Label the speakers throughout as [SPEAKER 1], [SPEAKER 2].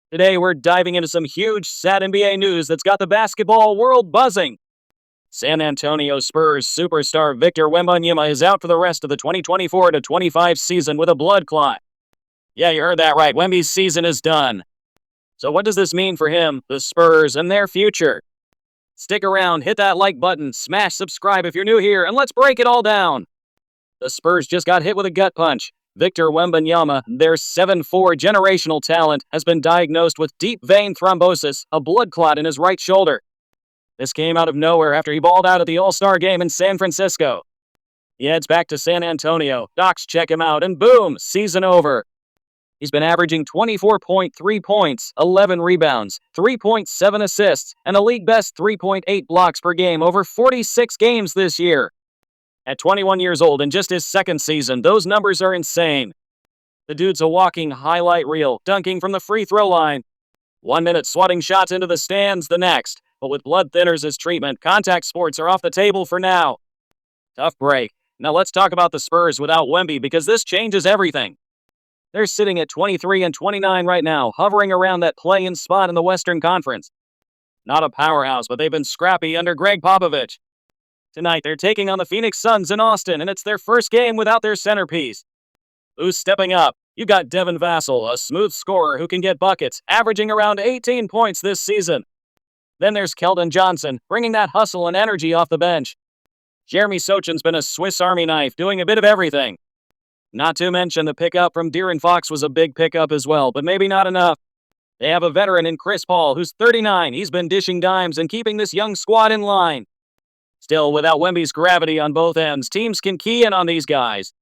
[SPEAKER 1] Today, we're diving into some huge, sad NBA news that's got the basketball world buzzing. San Antonio Spurs superstar Victor Wembanyama is out for the rest of the 2024-25 season with a blood clot. Yeah, you heard that right. Wemby's season is done. So what does this mean for him, the Spurs, and their future? Stick around, hit that like button, smash subscribe if you're new here, and let's break it all down. The Spurs just got hit with a gut punch. Victor Wembanyama, their 7'4" generational talent, has been diagnosed with deep vein thrombosis, a blood clot in his right shoulder. This came out of nowhere after he balled out at the All-Star game in San Francisco. He heads back to San Antonio, docs check him out, and boom, season over. He's been averaging 24.3 points, 11 rebounds, 3.7 assists, and a league-best 3.8 blocks per game over 46 games this year. At 21 years old in just his second season, those numbers are insane. The dude's a walking highlight reel, dunking from the free throw line. 1 minute swatting shots into the stands, the next. But with blood thinners as treatment, contact sports are off the table for now. Tough break. Now let's talk about the Spurs without Wemby because this changes everything. They're sitting at 23 and 29 right now, hovering around that play-in spot in the Western Conference. Not a powerhouse, but they've been scrappy under Greg Popovich. Tonight, they're taking on the Phoenix Suns in Austin, and it's their first game without their centerpiece. Who's stepping up? You got Devin Vassell, a smooth scorer who can get buckets, averaging around 18 points this season. Then there's Keldon Johnson, bringing that hustle and energy off the bench. Jeremy Sochan's been a Swiss Army knife, doing a bit of everything. Not to mention the pickup from De'Aaron Fox was a big pickup as well, but maybe not enough. They have a veteran in Chris Paul, who's 39. He's been dishing dimes and keeping this young squad in line. Still, without Wemby's gravity on both ends, teams can key in on these guys.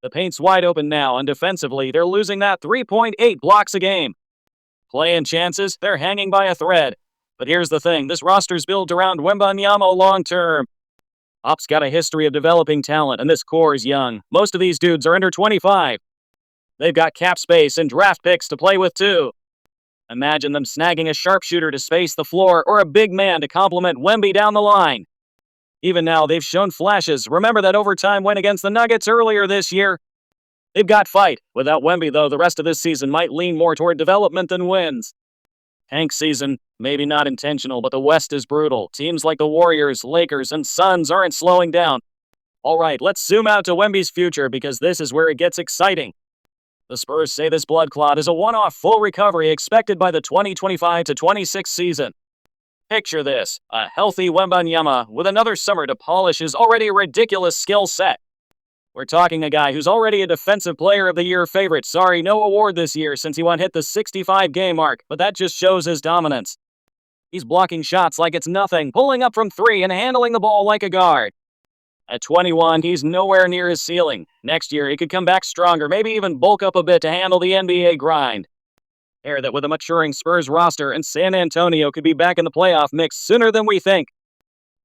[SPEAKER 1] The paint's wide open now, and defensively, they're losing that 3.8 blocks a game. Play-in chances, they're hanging by a thread. But here's the thing, this roster's built around Wembanyama long-term. Op's got a history of developing talent, and this core is young. Most of these dudes are under 25. They've got cap space and draft picks to play with, too. Imagine them snagging a sharpshooter to space the floor or a big man to complement Wemby down the line. Even now, they've shown flashes. Remember that overtime win against the Nuggets earlier this year? They've got fight. Without Wemby, though, the rest of this season might lean more toward development than wins. Tank season, maybe not intentional, but the West is brutal. Teams like the Warriors, Lakers, and Suns aren't slowing down. All right, let's zoom out to Wemby's future because this is where it gets exciting. The Spurs say this blood clot is a one-off full recovery expected by the 2025-26 season. Picture this, a healthy Wembanyama with another summer to polish his already ridiculous skill set. We're talking a guy who's already a Defensive Player of the Year favorite. Sorry, no award this year since he won't hit the 65-game mark, but that just shows his dominance. He's blocking shots like it's nothing, pulling up from three and handling the ball like a guard. At 21, he's nowhere near his ceiling. Next year, he could come back stronger, maybe even bulk up a bit to handle the NBA grind. Pair that with a maturing Spurs roster and San Antonio could be back in the playoff mix sooner than we think.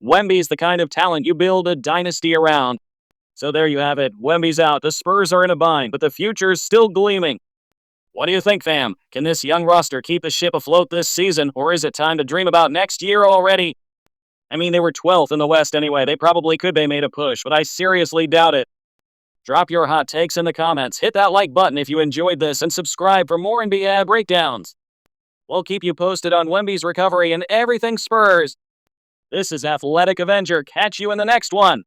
[SPEAKER 1] Wemby's the kind of talent you build a dynasty around. So there you have it. Wemby's out. The Spurs are in a bind, but the future's still gleaming. What do you think, fam? Can this young roster keep the ship afloat this season, or is it time to dream about next year already? I mean, they were 12th in the West anyway. They probably could be made a push, but I seriously doubt it. Drop your hot takes in the comments, hit that like button if you enjoyed this, and subscribe for more NBA breakdowns. We'll keep you posted on Wemby's recovery and everything Spurs. This is Athletic Avenger. Catch you in the next one.